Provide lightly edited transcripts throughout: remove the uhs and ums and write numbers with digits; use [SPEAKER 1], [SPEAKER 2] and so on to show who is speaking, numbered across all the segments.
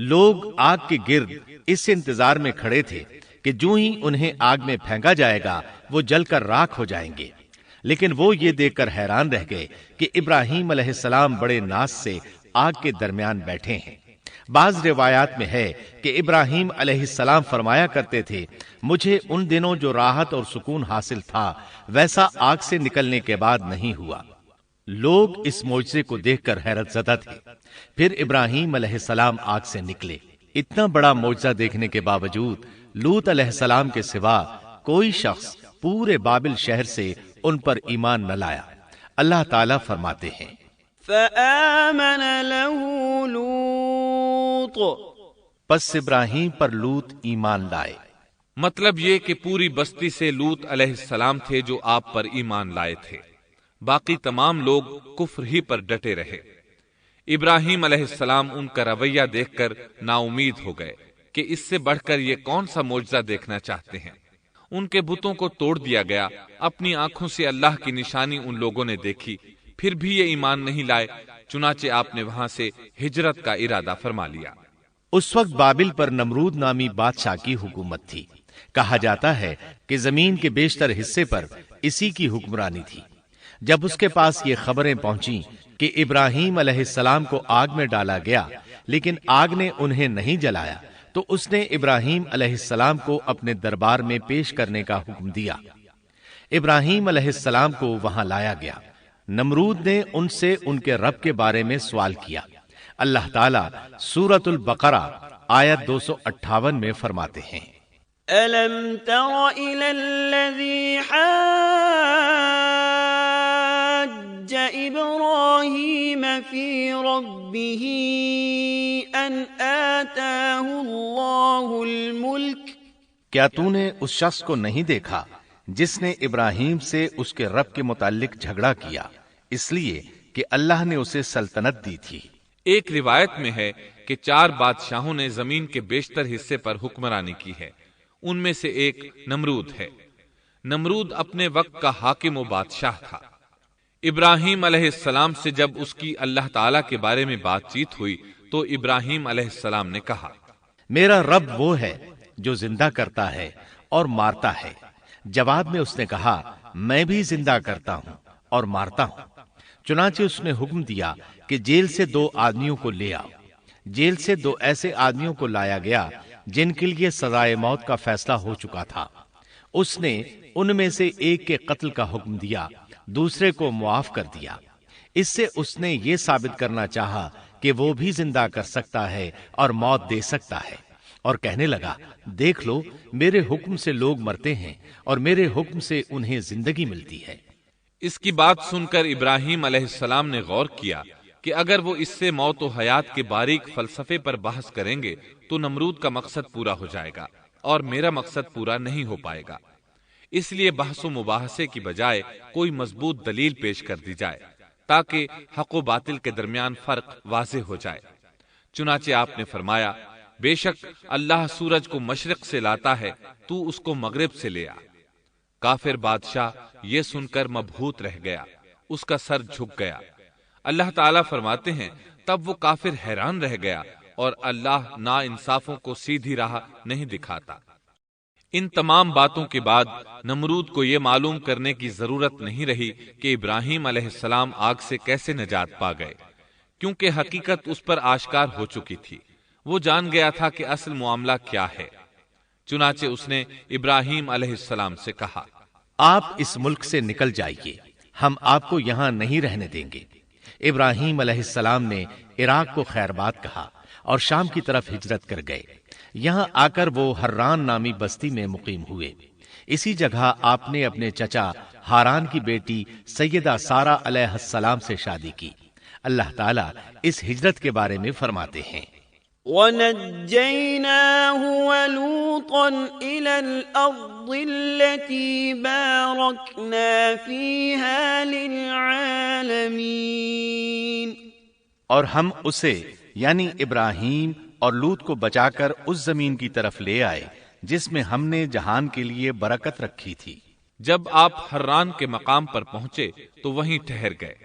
[SPEAKER 1] لوگ آگ کے گرد اس انتظار میں کھڑے تھے کہ جو ہی انہیں آگ میں پھینکا جائے گا وہ جل کر راکھ ہو جائیں گے، لیکن وہ یہ دیکھ کر حیران رہ گئے کہ ابراہیم علیہ السلام بڑے ناز سے آگ کے درمیان بیٹھے ہیں۔ بعض روایات میں ہے کہ ابراہیم علیہ السلام فرمایا کرتے تھے، مجھے ان دنوں جو راحت اور سکون حاصل تھا ویسا آگ سے نکلنے کے بعد نہیں ہوا۔ لوگ اس معجزے کو دیکھ کر حیرت زدہ تھے۔ پھر ابراہیم علیہ السلام آگ سے نکلے۔ اتنا بڑا معجزہ دیکھنے کے باوجود لوط علیہ السلام کے سوا کوئی شخص پورے بابل شہر سے ان پر ایمان نہ لایا۔ اللہ تعالیٰ فرماتے ہیں،
[SPEAKER 2] فآمن له لوط،
[SPEAKER 1] پس ابراہیم پر لوط ایمان لائے۔
[SPEAKER 3] مطلب یہ کہ پوری بستی سے لوط علیہ السلام تھے جو آپ پر ایمان لائے تھے، باقی تمام لوگ کفر ہی پر ڈٹے رہے۔ ابراہیم علیہ السلام ان کا رویہ دیکھ کر نا امید ہو گئے کہ اس سے بڑھ کر یہ کون سا معجزہ دیکھنا چاہتے ہیں۔ ان کے بتوں کو توڑ دیا گیا، اپنی آنکھوں سے اللہ کی نشانی ان لوگوں نے دیکھی، پھر بھی یہ ایمان نہیں لائے، چنانچہ آپ نے وہاں سے ہجرت کا ارادہ فرما لیا۔
[SPEAKER 1] اس وقت بابل پر نمرود نامی بادشاہ کی حکومت تھی۔ کہا جاتا ہے کہ زمین کے بیشتر حصے پر اسی کی حکمرانی تھی۔ جب اس کے پاس یہ خبریں پہنچیں کہ ابراہیم علیہ السلام کو آگ میں ڈالا گیا لیکن آگ نے انہیں نہیں جلایا، تو اس نے ابراہیم علیہ السلام کو اپنے دربار میں پیش کرنے کا حکم دیا۔ ابراہیم علیہ السلام کو وہاں لایا گیا۔ نمرود نے ان سے ان کے رب کے بارے میں سوال کیا۔ اللہ تعالیٰ سورۃ البقرہ آیت 258 میں فرماتے ہیں،
[SPEAKER 2] أَلَمْ تَرَ إِلَى الَّذِي حَاجَّ إِبْرَاهِيمَ فِي رَبِّهِ أَنْ آتَاهُ اللَّهُ الْمُلْكَ،
[SPEAKER 1] کیا تو نے اس شخص کو نہیں دیکھا جس نے ابراہیم سے اس کے رب کے متعلق جھگڑا کیا اس لیے کہ اللہ نے اسے سلطنت دی تھی۔
[SPEAKER 3] ایک روایت میں ہے کہ 4 بادشاہوں نے زمین کے بیشتر حصے پر حکمرانی کی ہے، ان میں سے ایک نمرود ہے۔ نمرود اپنے وقت کا حاکم و بادشاہ تھا۔ ابراہیم علیہ السلام سے جب اس کی اللہ تعالیٰ کے بارے میں بات چیت ہوئی تو ابراہیم علیہ السلام نے کہا،
[SPEAKER 1] میرا رب وہ ہے جو زندہ کرتا ہے اور مارتا ہے۔ جواب میں اس نے کہا، میں بھی زندہ کرتا ہوں اور مارتا ہوں۔ چنانچہ اس نے حکم دیا کہ جیل سے 2 آدمیوں کو لے آؤ۔ جیل سے 2 ایسے آدمیوں کو لایا گیا جن کے لیے سزائے موت کا فیصلہ ہو چکا تھا۔ اس نے ان میں سے ایک کے قتل کا حکم دیا، دوسرے کو معاف کر دیا۔ اس سے اس نے یہ ثابت کرنا چاہا کہ وہ بھی زندہ کر سکتا ہے اور موت دے سکتا ہے، اور کہنے لگا، دیکھ لو میرے حکم سے لوگ مرتے ہیں اور میرے حکم سے انہیں زندگی ملتی ہے۔
[SPEAKER 3] اس کی بات سن کر ابراہیم علیہ السلام نے غور کیا کہ اگر وہ اس سے موت و حیات کے باریک فلسفے پر بحث کریں گے تو نمرود کا مقصد پورا ہو جائے گا اور میرا مقصد پورا نہیں ہو پائے گا۔ اس لیے بحث و مباحثے کی بجائے کوئی مضبوط دلیل پیش کر دی جائے تاکہ حق و باطل کے درمیان فرق واضح ہو جائے۔ چنانچہ آپ نے فرمایا، بے شک اللہ سورج کو مشرق سے لاتا ہے، تو اس کو مغرب سے لے آ۔ کافر بادشاہ یہ سن کر مبہوت رہ گیا، اس کا سر جھک گیا۔ اللہ تعالیٰ فرماتے ہیں، تب وہ کافر حیران رہ گیا اور اللہ نا انصافوں کو سیدھی راہ نہیں دکھاتا۔ ان تمام باتوں کے بعد نمرود کو یہ معلوم کرنے کی ضرورت نہیں رہی کہ ابراہیم علیہ السلام آگ سے کیسے نجات پا گئے، کیونکہ حقیقت اس پر آشکار ہو چکی تھی۔ وہ جان گیا تھا کہ اصل معاملہ کیا ہے۔ چنانچہ اس نے ابراہیم علیہ السلام سے کہا،
[SPEAKER 1] آپ اس ملک سے نکل جائیے، ہم آپ کو یہاں نہیں رہنے دیں گے۔ ابراہیم علیہ السلام نے عراق کو خیر بات کہا اور شام کی طرف ہجرت کر گئے۔ یہاں آ کر وہ حران نامی بستی میں مقیم ہوئے۔ اسی جگہ آپ نے اپنے چچا ہاران کی بیٹی سیدہ سارہ علیہ السلام سے شادی کی۔ اللہ تعالیٰ اس ہجرت کے بارے میں فرماتے ہیں،
[SPEAKER 2] وَنَجَّيْنَاهُ وَلُوطًا إِلَى الْأَرْضِ الَّتِي بَارَكْنَا فِيهَا لِلْعَالَمِينَ،
[SPEAKER 1] اور ہم اسے یعنی ابراہیم اور لوط کو بچا کر اس زمین کی طرف لے آئے جس میں ہم نے جہان کے لیے برکت رکھی تھی۔
[SPEAKER 3] جب آپ حران کے مقام پر پہنچے تو وہیں ٹھہر گئے،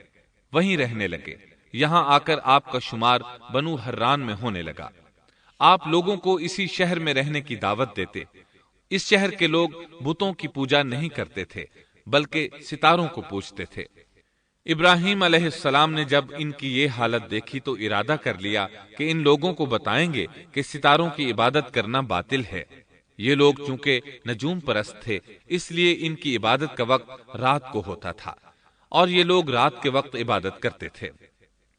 [SPEAKER 3] وہیں رہنے لگے۔ یہاں آ کر آپ کا شمار بنو حران میں ہونے لگا۔ آپ لوگوں کو اسی شہر میں رہنے کی دعوت دیتے۔ اس شہر کے لوگ بتوں کی پوجا نہیں کرتے تھے بلکہ ستاروں کو پوجتے تھے۔ ابراہیم علیہ السلام نے جب ان کی یہ حالت دیکھی تو ارادہ کر لیا کہ ان لوگوں کو بتائیں گے کہ ستاروں کی عبادت کرنا باطل ہے۔ یہ لوگ چونکہ نجوم پرست تھے اس لیے ان کی عبادت کا وقت رات کو ہوتا تھا، اور یہ لوگ رات کے وقت عبادت کرتے تھے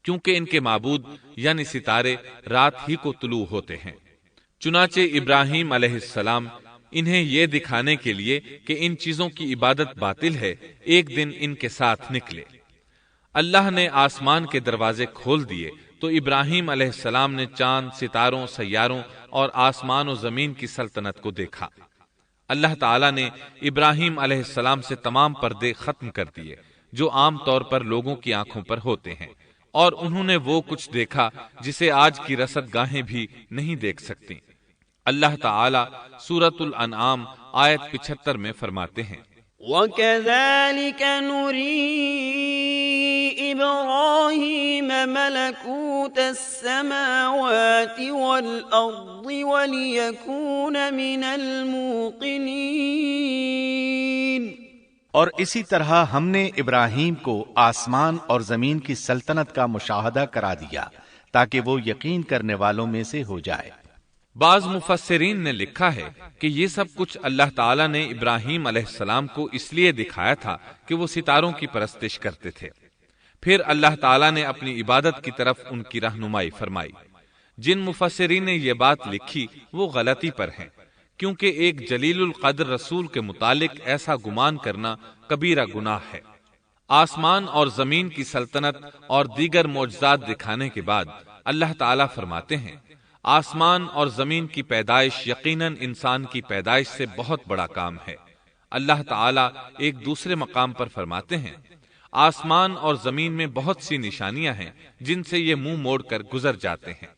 [SPEAKER 3] کیونکہ ان کے معبود یعنی ستارے رات ہی کو طلوع ہوتے ہیں۔ چنانچہ ابراہیم علیہ السلام انہیں یہ دکھانے کے لیے کہ ان چیزوں کی عبادت باطل ہے ایک دن ان کے ساتھ نکلے۔ اللہ نے آسمان کے دروازے کھول دیے تو ابراہیم علیہ السلام نے چاند، ستاروں، سیاروں اور آسمان و زمین کی سلطنت کو دیکھا۔ اللہ تعالیٰ نے ابراہیم علیہ السلام سے تمام پردے ختم کر دیے جو عام طور پر لوگوں کی آنکھوں پر ہوتے ہیں، اور انہوں نے وہ کچھ دیکھا جسے آج کی رصد گاہیں بھی نہیں دیکھ سکتی۔ اللہ تعالیٰ سورۃ الانعام آیت 75 میں فرماتے ہیں،
[SPEAKER 2] وَكَذَلِكَ نُرِي إِبْرَاهِيمَ مَلَكُوتَ السَّمَاوَاتِ وَالْأَرْضِ وَلِيَكُونَ مِنَ الْمُوقِنِينَ۔
[SPEAKER 1] اور اسی طرح ہم نے ابراہیم کو آسمان اور زمین کی سلطنت کا مشاہدہ کرا دیا تاکہ وہ یقین کرنے والوں میں سے ہو جائے۔
[SPEAKER 3] بعض مفسرین نے لکھا ہے کہ یہ سب کچھ اللہ تعالیٰ نے ابراہیم علیہ السلام کو اس لیے دکھایا تھا کہ وہ ستاروں کی پرستش کرتے تھے۔ پھر اللہ تعالیٰ نے اپنی عبادت کی طرف ان کی رہنمائی فرمائی۔ جن مفسرین نے یہ بات لکھی وہ غلطی پر ہیں، کیونکہ ایک جلیل القدر رسول کے متعلق ایسا گمان کرنا کبیرہ گناہ ہے۔ آسمان اور زمین کی سلطنت اور دیگر معجزات دکھانے کے بعد اللہ تعالیٰ فرماتے ہیں، آسمان اور زمین کی پیدائش یقیناً انسان کی پیدائش سے بہت بڑا کام ہے۔ اللہ تعالیٰ ایک دوسرے مقام پر فرماتے ہیں، آسمان اور زمین میں بہت سی نشانیاں ہیں جن سے یہ منہ موڑ کر گزر جاتے ہیں۔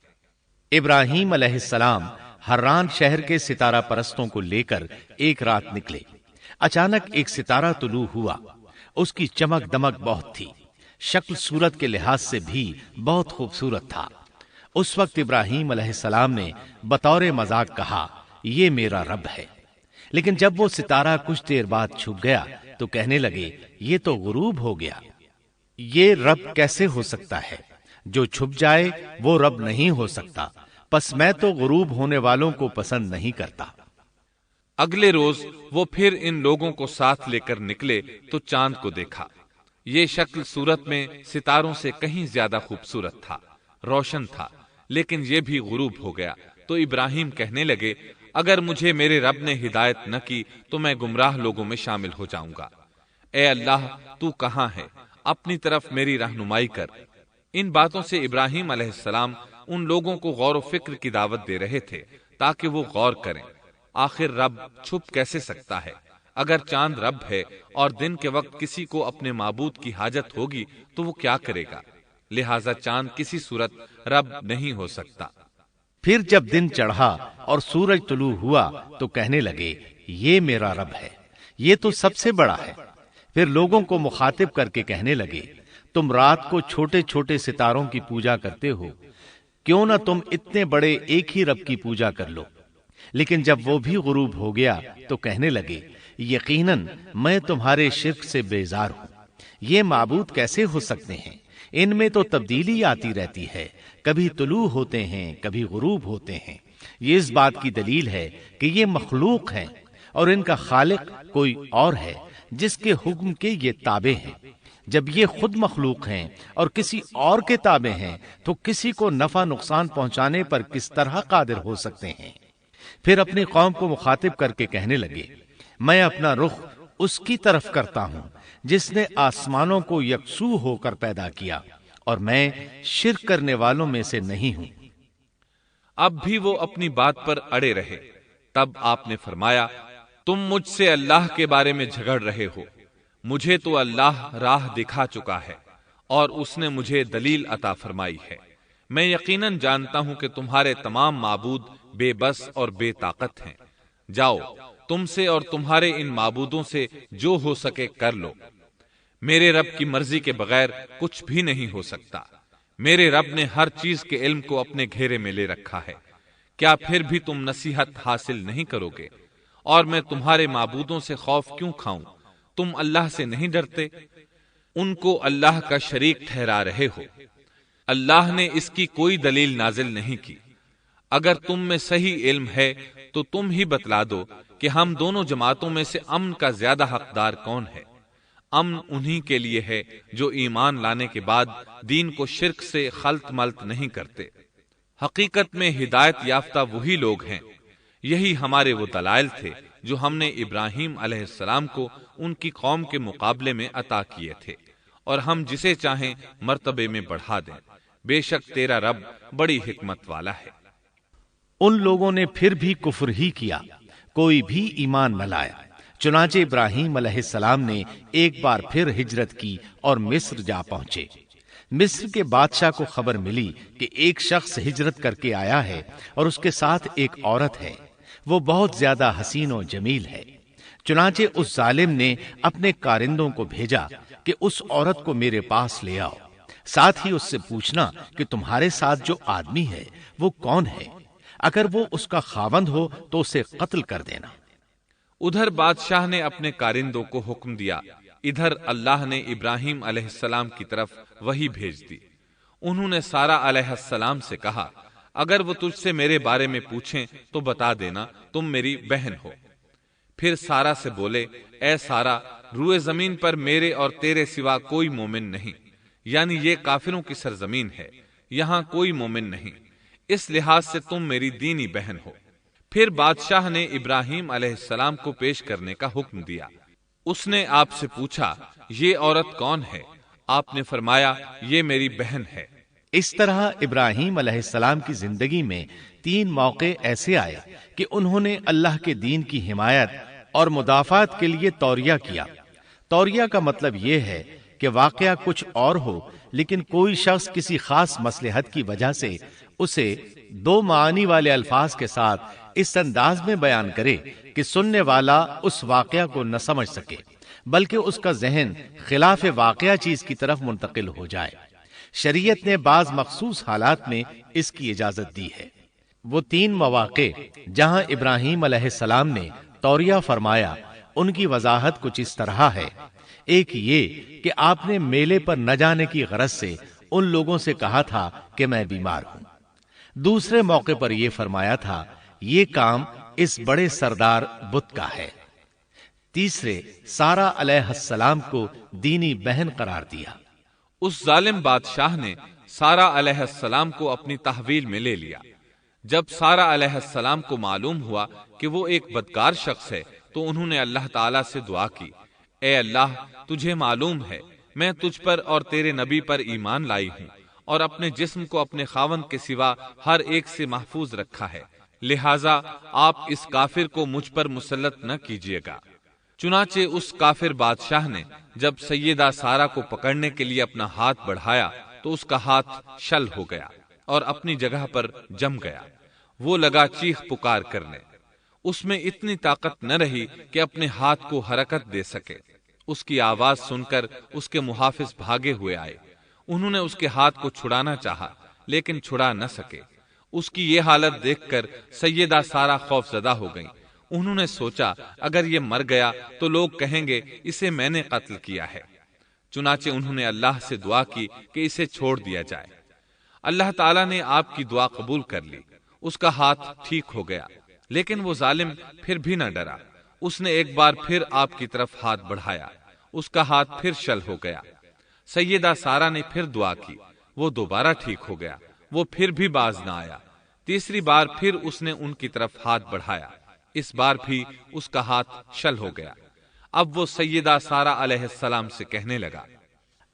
[SPEAKER 1] ابراہیم علیہ السلام حران شہر کے ستارہ پرستوں کو لے کر ایک رات نکلے۔ اچانک ایک ستارہ طلوع ہوا، اس کی چمک دمک بہت تھی، شکل صورت کے لحاظ سے بھی بہت خوبصورت تھا۔ اس وقت ابراہیم علیہ السلام نے بطور مذاق کہا، یہ میرا رب ہے۔ لیکن جب وہ ستارہ کچھ دیر بعد چھپ گیا تو کہنے لگے، یہ تو غروب ہو گیا، یہ رب کیسے ہو سکتا ہے؟ جو چھپ جائے وہ رب نہیں ہو سکتا، پس میں تو غروب ہونے والوں کو پسند نہیں کرتا۔
[SPEAKER 3] اگلے روز وہ پھر ان لوگوں کو ساتھ لے کر نکلے تو چاند کو دیکھا۔ یہ شکل صورت میں ستاروں سے کہیں زیادہ خوبصورت تھا، روشن تھا، لیکن یہ بھی غروب ہو گیا تو ابراہیم کہنے لگے، اگر مجھے میرے رب نے ہدایت نہ کی تو میں گمراہ لوگوں میں شامل ہو جاؤں گا۔ اے اللہ، تو کہاں ہے؟ اپنی طرف میری رہنمائی کر۔ ان باتوں سے ابراہیم علیہ السلام ان لوگوں کو غور و فکر کی دعوت دے رہے تھے تاکہ وہ غور کریں، آخر رب چھپ کیسے سکتا ہے؟ اگر چاند رب ہے اور دن کے وقت کسی کو اپنے معبود کی حاجت ہوگی تو وہ کیا کرے گا؟ لہذا چاند کسی صورت رب نہیں ہو سکتا۔
[SPEAKER 1] پھر جب دن چڑھا اور سورج طلوع ہوا تو کہنے لگے، یہ میرا رب ہے، یہ تو سب سے بڑا ہے۔ پھر لوگوں کو مخاطب کر کے کہنے لگے، تم رات کو چھوٹے چھوٹے ستاروں کی پوجا کرتے ہو، کیوں نہ تم اتنے بڑے ایک ہی رب کی پوجا کر لو۔ لیکن جب وہ بھی غروب ہو گیا تو کہنے لگے، یقیناً میں تمہارے شرک سے بیزار ہوں، یہ معبود کیسے ہو سکتے ہیں؟ ان میں تو تبدیلی آتی رہتی ہے، کبھی طلوع ہوتے ہیں کبھی غروب ہوتے ہیں۔ یہ اس بات کی دلیل ہے کہ یہ مخلوق ہیں اور ان کا خالق کوئی اور ہے جس کے حکم کے یہ تابع ہیں۔ جب یہ خود مخلوق ہیں اور کسی اور کے تابع ہیں تو کسی کو نفع نقصان پہنچانے پر کس طرح قادر ہو سکتے ہیں؟ پھر اپنی قوم کو مخاطب کر کے کہنے لگے، میں اپنا رخ اس کی طرف کرتا ہوں جس نے آسمانوں کو یکسو ہو کر پیدا کیا، اور میں شرک کرنے والوں میں سے نہیں ہوں۔
[SPEAKER 3] اب بھی وہ اپنی بات پر اڑے رہے۔ تب آپ نے فرمایا، تم مجھ سے اللہ کے بارے میں جھگڑ رہے ہو، مجھے تو اللہ راہ دکھا چکا ہے اور اس نے مجھے دلیل عطا فرمائی ہے۔ میں یقیناً جانتا ہوں کہ تمہارے تمام معبود بے بس اور بے طاقت ہیں۔ جاؤ، تم سے اور تمہارے ان معبودوں سے جو ہو سکے کر لو، میرے رب کی مرضی کے بغیر کچھ بھی نہیں ہو سکتا۔ میرے رب نے ہر چیز کے علم کو اپنے گھیرے میں لے رکھا ہے، کیا پھر بھی تم نصیحت حاصل نہیں کرو گے؟ اور میں تمہارے معبودوں سے خوف کیوں کھاؤں؟ تم اللہ سے نہیں ڈرتے؟ ان کو اللہ کا شریک ٹھہرا رہے ہو۔ اللہ نے اس کی کوئی دلیل نازل نہیں کی۔ اگر تم میں صحیح علم ہے تو تم ہی بتلا دو کہ ہم دونوں جماعتوں میں سے امن کا زیادہ حقدار کون ہے۔ امن انہی کے لیے ہے جو ایمان لانے کے بعد دین کو شرک سے خلط ملط نہیں کرتے۔ حقیقت میں ہدایت یافتہ وہی لوگ ہیں۔ یہی ہمارے وہ دلائل تھے جو ہم نے ابراہیم علیہ السلام کو ان کی قوم کے مقابلے میں عطا کیے تھے، اور ہم جسے چاہیں مرتبے میں بڑھا دیں۔ بے شک تیرا رب بڑی حکمت والا ہے۔
[SPEAKER 1] ان لوگوں نے پھر بھی کفر ہی کیا، کوئی بھی ایمان نہ لایا۔ چنانچہ ابراہیم علیہ السلام نے ایک بار پھر ہجرت کی اور مصر جا پہنچے۔ مصر کے بادشاہ کو خبر ملی کہ ایک شخص ہجرت کر کے آیا ہے اور اس کے ساتھ ایک عورت ہے، وہ بہت زیادہ حسین و جمیل ہے۔ چنانچہ اس ظالم نے اپنے کارندوں کو بھیجا کہ اس عورت کو میرے پاس لے آؤ، ساتھ ہی اس سے پوچھنا کہ تمہارے ساتھ جو آدمی ہے وہ کون ہے، اگر وہ اس کا خاوند ہو تو اسے قتل کر دینا۔
[SPEAKER 3] ادھر بادشاہ نے اپنے کارندوں کو حکم دیا، ادھر اللہ نے ابراہیم علیہ السلام کی طرف وحی بھیج دی۔ انہوں نے سارہ علیہ السلام سے کہا، اگر وہ تجھ سے میرے بارے میں پوچھیں تو بتا دینا تم میری بہن ہو۔ پھر سارہ سے بولے، اے سارہ، روئے زمین پر میرے اور تیرے سوا کوئی مومن نہیں، یعنی یہ کافروں کی سرزمین ہے، یہاں کوئی مومن نہیں، اس لحاظ سے تم میری دینی بہن ہو۔ پھر بادشاہ نے ابراہیم علیہ السلام کو پیش کرنے کا حکم دیا۔ اس نے آپ سے پوچھا، یہ عورت کون ہے؟ آپ نے فرمایا، یہ میری بہن ہے۔
[SPEAKER 1] اس طرح ابراہیم علیہ السلام کی زندگی میں 3 موقع ایسے آئے کہ انہوں نے اللہ کے دین کی حمایت اور مدافعت کے لیے توریہ کیا۔ توریہ کا مطلب یہ ہے کہ واقعہ کچھ اور ہو لیکن کوئی شخص کسی خاص مصلحت کی وجہ سے اسے 2 معانی والے الفاظ کے ساتھ اس انداز میں بیان کرے کہ سننے والا اس واقعہ کو نہ سمجھ سکے بلکہ اس کا ذہن خلاف واقعہ چیز کی طرف منتقل ہو جائے۔ شریعت نے بعض مخصوص حالات میں اس کی اجازت دی ہے۔ وہ 3 مواقع جہاں ابراہیم علیہ السلام نے توریہ فرمایا، ان کی وضاحت کچھ اس طرح ہے۔ ایک یہ کہ آپ نے میلے پر نہ جانے کی غرض سے ان لوگوں سے کہا تھا کہ میں بیمار ہوں۔ دوسرے موقع پر یہ فرمایا تھا، یہ کام اس بڑے سردار بت کا ہے۔ تیسرے، سارہ علیہ السلام کو دینی بہن قرار دیا۔
[SPEAKER 3] اس ظالم بادشاہ نے سارہ علیہ السلام کو اپنی تحویل میں لے لیا۔ جب سارہ علیہ السلام کو معلوم ہوا کہ وہ ایک بدکار شخص ہے تو انہوں نے اللہ تعالیٰ سے دعا کی، اے اللہ، تجھے معلوم ہے میں تجھ پر اور تیرے نبی پر ایمان لائی ہوں اور اپنے جسم کو اپنے خاوند کے سوا ہر ایک سے محفوظ رکھا ہے، لہٰذا آپ اس کافر کو مجھ پر مسلط نہ کیجیے گا۔ چنانچہ اس کافر بادشاہ نے جب سیدہ سارہ کو پکڑنے کے لیے اپنا ہاتھ بڑھایا تو اس کا ہاتھ شل ہو گیا اور اپنی جگہ پر جم گیا۔ وہ لگا چیخ پکار کرنے، اس میں اتنی طاقت نہ رہی کہ اپنے ہاتھ کو حرکت دے سکے۔ اس کی آواز سن کر اس کے محافظ بھاگے ہوئے آئے۔ انہوں نے اس کے ہاتھ کو چھڑانا چاہا لیکن چھڑا نہ سکے۔ اس کی یہ حالت دیکھ کر سیدہ سارہ خوف زدہ ہو گئیں۔ انہوں نے سوچا، اگر یہ مر گیا تو لوگ کہیں گے اسے میں نے قتل کیا ہے۔ چنانچہ انہوں نے اللہ سے دعا کی کہ اسے چھوڑ دیا جائے۔ اللہ تعالیٰ نے آپ کی دعا قبول کر لی، اس کا ہاتھ ٹھیک ہو گیا، لیکن وہ ظالم پھر بھی نہ ڈرا۔ اس نے ایک بار پھر آپ کی طرف ہاتھ بڑھایا، اس کا ہاتھ پھر شل ہو گیا۔ سیدہ سارہ نے پھر دعا کی، وہ دوبارہ ٹھیک ہو گیا، وہ پھر بھی باز نہ آیا۔ تیسری بار پھر اس نے ان کی طرف ہاتھ بڑھایا، اس بار بھی اس کا ہاتھ شل ہو گیا۔ اب وہ سیدہ سارہ علیہ السلام سے کہنے لگا،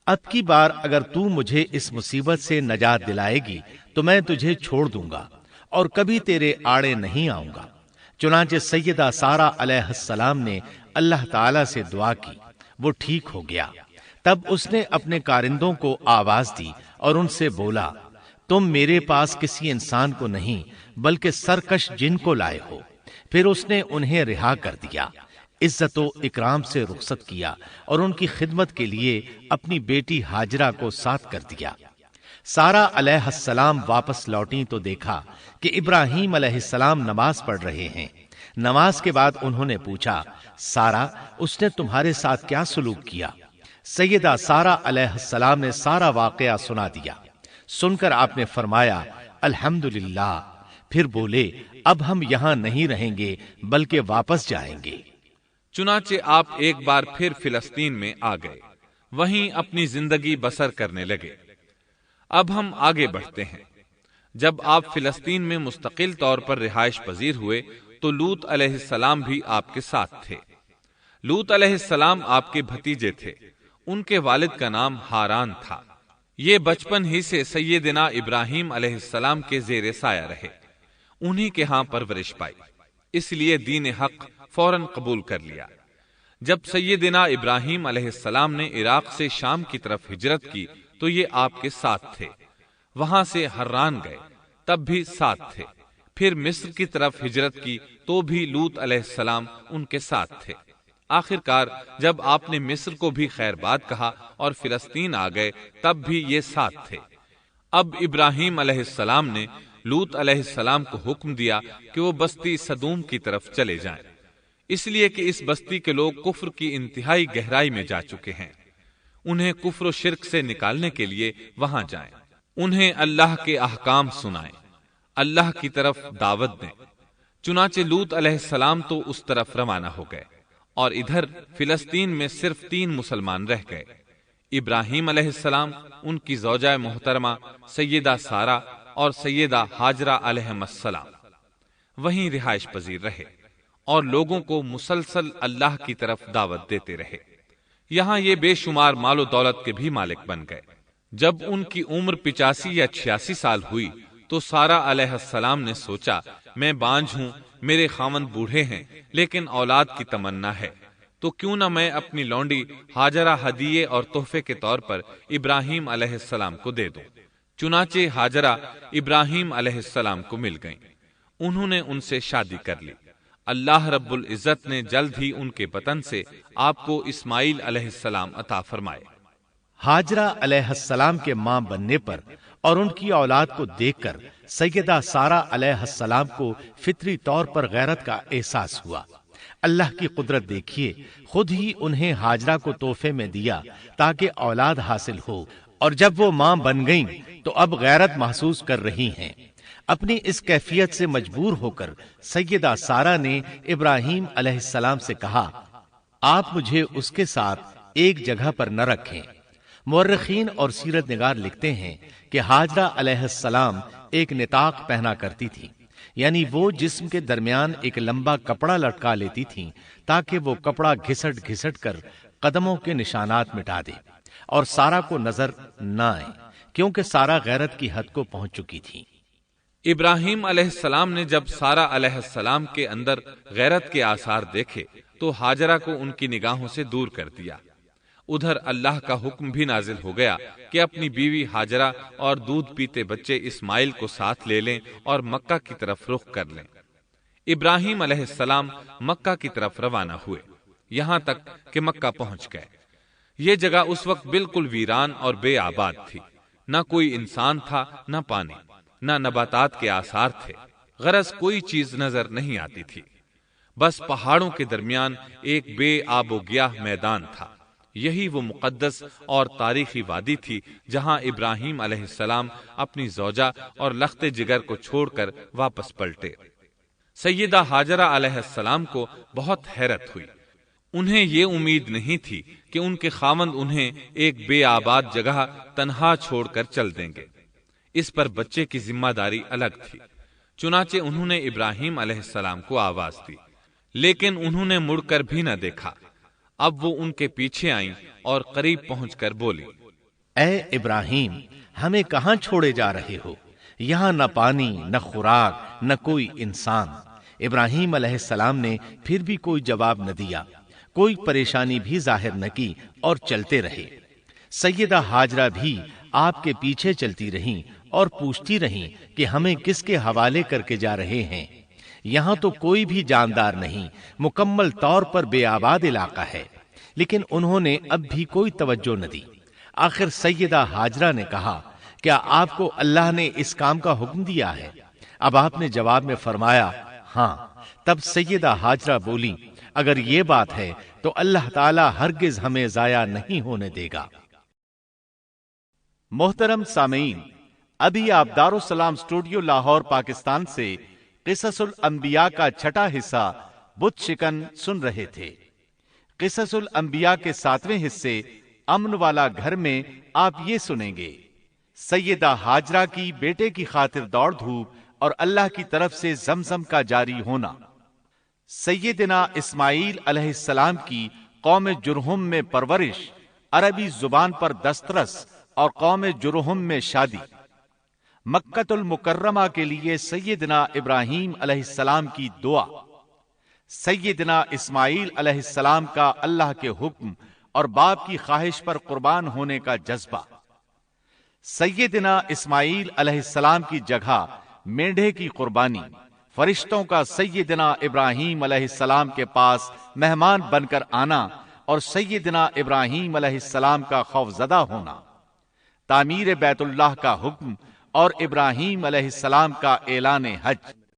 [SPEAKER 1] اب کی بار اگر تو مجھے اس مصیبت سے نجات دلائے گی تو میں تجھے چھوڑ دوں گا اور کبھی تیرے آڑے نہیں آؤں گا۔ چنانچہ سیدہ سارہ علیہ السلام نے اللہ تعالی سے دعا کی، وہ ٹھیک ہو گیا۔ تب اس نے اپنے کارندوں کو آواز دی اور ان سے بولا، تم میرے پاس کسی انسان کو نہیں بلکہ سرکش جن کو لائے ہو۔ پھر اس نے انہیں رہا کر دیا، عزت و اکرام سے رخصت کیا اور ان کی خدمت کے لیے اپنی بیٹی ہاجرہ کو ساتھ کر دیا۔ سارا علیہ السلام واپس لوٹیں تو دیکھا کہ ابراہیم علیہ السلام نماز پڑھ رہے ہیں۔ نماز کے بعد انہوں نے پوچھا، سارا، اس نے تمہارے ساتھ کیا سلوک کیا؟ سیدہ سارا علیہ السلام نے سارا واقعہ سنا دیا۔ سن کر آپ نے فرمایا، الحمدللہ۔ پھر بولے، اب ہم یہاں نہیں رہیں گے بلکہ واپس جائیں گے۔
[SPEAKER 3] چنانچہ آپ ایک بار پھر فلسطین میں آ گئے، وہیں اپنی زندگی بسر کرنے لگے۔ اب ہم آگے بڑھتے ہیں۔ جب آپ فلسطین میں مستقل طور پر رہائش پذیر ہوئے تو لوط علیہ السلام بھی آپ کے ساتھ تھے۔ لوط علیہ السلام آپ کے بھتیجے تھے۔ ان کے والد کا نام ہاران تھا۔ یہ بچپن ہی سے سیدنا ابراہیم علیہ السلام کے زیر سایہ رہے، انہی کے ہاں پرورش پائی، اس لیے دین حق فوراً قبول کر لیا۔ جب سیدنا ابراہیم علیہ السلام نے عراق سے شام کی طرف ہجرت کی تو یہ آپ کے ساتھ تھے۔ وہاں سے حران گئے، تب بھی ساتھ تھے۔ پھر مصر کی طرف ہجرت کی تو بھی لوط علیہ السلام ان کے ساتھ تھے۔ آخر کار جب آپ نے مصر کو بھی خیر بات کہا اور فلسطین آ گئے تب بھی یہ ساتھ تھے۔ اب ابراہیم علیہ السلام نے لوط علیہ السلام کو حکم دیا کہ وہ بستی سدوم کی طرف چلے جائیں، اس لیے کہ اس بستی کے لوگ کفر کی انتہائی گہرائی میں جا چکے ہیں۔ انہیں کفر و شرک سے نکالنے کے لیے وہاں جائیں، انہیں اللہ کے احکام سنائیں، اللہ کی طرف دعوت دیں۔ چنانچہ لوط علیہ السلام تو اس طرف روانہ ہو گئے، اور ادھر فلسطین میں صرف 3 مسلمان رہ گئے۔ ابراہیم علیہ السلام، ان کی زوجہ محترمہ سیدہ سارا اور سیدہ ہاجرہ علیہم السلام وہیں رہائش پذیر رہے اور لوگوں کو مسلسل اللہ کی طرف دعوت دیتے رہے۔ یہاں یہ بے شمار مال و دولت کے بھی مالک بن گئے۔ جب ان کی عمر 85 یا 86 سال ہوئی تو سارا علیہ السلام نے سوچا، میں بانجھ ہوں، میرے خاوند بوڑھے ہیں، لیکن اولاد کی تمنا ہے، تو کیوں نہ میں اپنی لونڈی ہاجرہ ہدیے اور تحفے کے طور پر ابراہیم علیہ السلام کو دے دوں۔ چنانچہ ہاجرہ ابراہیم علیہ السلام کو مل گئیں، انہوں نے ان سے شادی کر لی۔ اللہ رب العزت نے جلد ہی ان کے بطن سے آپ کو اسماعیل علیہ السلام عطا فرمائے۔
[SPEAKER 1] ہاجرہ علیہ السلام کے ماں بننے پر اور ان کی اولاد کو دیکھ کر سیدہ سارا علیہ السلام کو فطری طور پر غیرت کا احساس ہوا۔ اللہ کی قدرت دیکھیے، خود ہی انہیں ہاجرہ کو تحفے میں دیا تاکہ اولاد حاصل ہو، اور جب وہ ماں بن گئیں تو اب غیرت محسوس کر رہی ہیں۔ اپنی اس کیفیت سے مجبور ہو کر سیدہ سارا نے ابراہیم علیہ السلام سے کہا، آپ مجھے اس کے ساتھ ایک جگہ پر نہ رکھیں۔ مورخین اور سیرت نگار لکھتے ہیں کہ ہاجرہ علیہ السلام ایک نطاق پہنا کرتی تھی، یعنی وہ جسم کے درمیان ایک لمبا کپڑا لٹکا لیتی تھیں تاکہ وہ کپڑا گھسٹ گھسٹ کر قدموں کے نشانات مٹا دے اور سارا کو نظر نہ آئے، کیونکہ سارا غیرت کی حد کو پہنچ چکی تھی۔
[SPEAKER 3] ابراہیم علیہ السلام نے جب سارا علیہ السلام کے اندر غیرت کے آثار دیکھے تو ہاجرہ کو ان کی نگاہوں سے دور کر دیا۔ ادھر اللہ کا حکم بھی نازل ہو گیا کہ اپنی بیوی ہاجرہ اور دودھ پیتے بچے اسماعیل کو ساتھ لے لیں اور مکہ کی طرف رخ کر لیں۔ ابراہیم علیہ السلام مکہ کی طرف روانہ ہوئے، یہاں تک کہ مکہ پہنچ گئے۔ یہ جگہ اس وقت بالکل ویران اور بے آباد تھی، نہ کوئی انسان تھا، نہ پانی، نہ نباتات کے آثار تھے، غرض کوئی چیز نظر نہیں آتی تھی، بس پہاڑوں کے درمیان ایک بے آب و گیاہ میدان تھا۔ یہی وہ مقدس اور تاریخی وادی تھی جہاں ابراہیم علیہ السلام اپنی زوجہ اور لخت جگر کو چھوڑ کر واپس پلٹے۔ سیدہ ہاجرہ علیہ السلام کو بہت حیرت ہوئی، انہیں یہ امید نہیں تھی کہ ان کے خاوند انہیں ایک بے آباد جگہ تنہا چھوڑ کر چل دیں گے، اس پر بچے کی ذمہ داری الگ تھی۔ چنانچہ انہوں نے ابراہیم علیہ السلام کو آواز دی، لیکن انہوں نے مڑ کر بھی نہ دیکھا۔ اب وہ ان کے پیچھے آئیں اور قریب پہنچ کر بولی،
[SPEAKER 1] اے ابراہیم، ہمیں کہاں چھوڑے جا رہے ہو؟ یہاں نہ پانی، نہ خوراک، نہ کوئی انسان۔ ابراہیم علیہ السلام نے پھر بھی کوئی جواب نہ دیا، کوئی پریشانی بھی ظاہر نہ کی اور چلتے رہے۔ سیدہ ہاجرہ بھی آپ کے پیچھے چلتی رہیں اور پوچھتی رہیں کہ ہمیں کس کے حوالے کر کے جا رہے ہیں؟ یہاں تو کوئی بھی جاندار نہیں، مکمل طور پر بے آباد علاقہ ہے، لیکن انہوں نے اب بھی کوئی توجہ نہ دی۔ آخر سیدہ ہاجرہ نے کہا کیا آپ کو اللہ نے اس کام کا حکم دیا ہے؟ اب آپ نے جواب میں فرمایا ہاں۔ تب سیدہ ہاجرہ بولی اگر یہ بات ہے تو اللہ تعالی ہرگز ہمیں ضائع نہیں ہونے دے گا۔ محترم سامعین، ابھی آپ دارالسلام اسٹوڈیو لاہور پاکستان سے قصص الانبیاء کا چھٹا حصہ بت شکن سن رہے تھے۔ قصص الانبیاء کے 7ویں حصے امن والا گھر میں آپ یہ سنیں گے سیدہ ہاجرہ کی بیٹے کی خاطر دوڑ دھوپ اور اللہ کی طرف سے زمزم کا جاری ہونا، سیدنا اسماعیل علیہ السلام کی قوم جرہم میں پرورش، عربی زبان پر دسترس اور قوم جرہم میں شادی، مکۃ المکرمہ کے لیے سیدنا ابراہیم علیہ السلام کی دعا، سیدنا اسماعیل علیہ السلام کا اللہ کے حکم اور باپ کی خواہش پر قربان ہونے کا جذبہ، سیدنا اسماعیل علیہ السلام کی جگہ مینڈھے کی قربانی، فرشتوں کا سیدنا ابراہیم علیہ السلام کے پاس مہمان بن کر آنا اور سیدنا ابراہیم علیہ السلام کا خوفزدہ ہونا، تعمیر بیت اللہ کا حکم اور ابراہیم علیہ السلام کا اعلان حج۔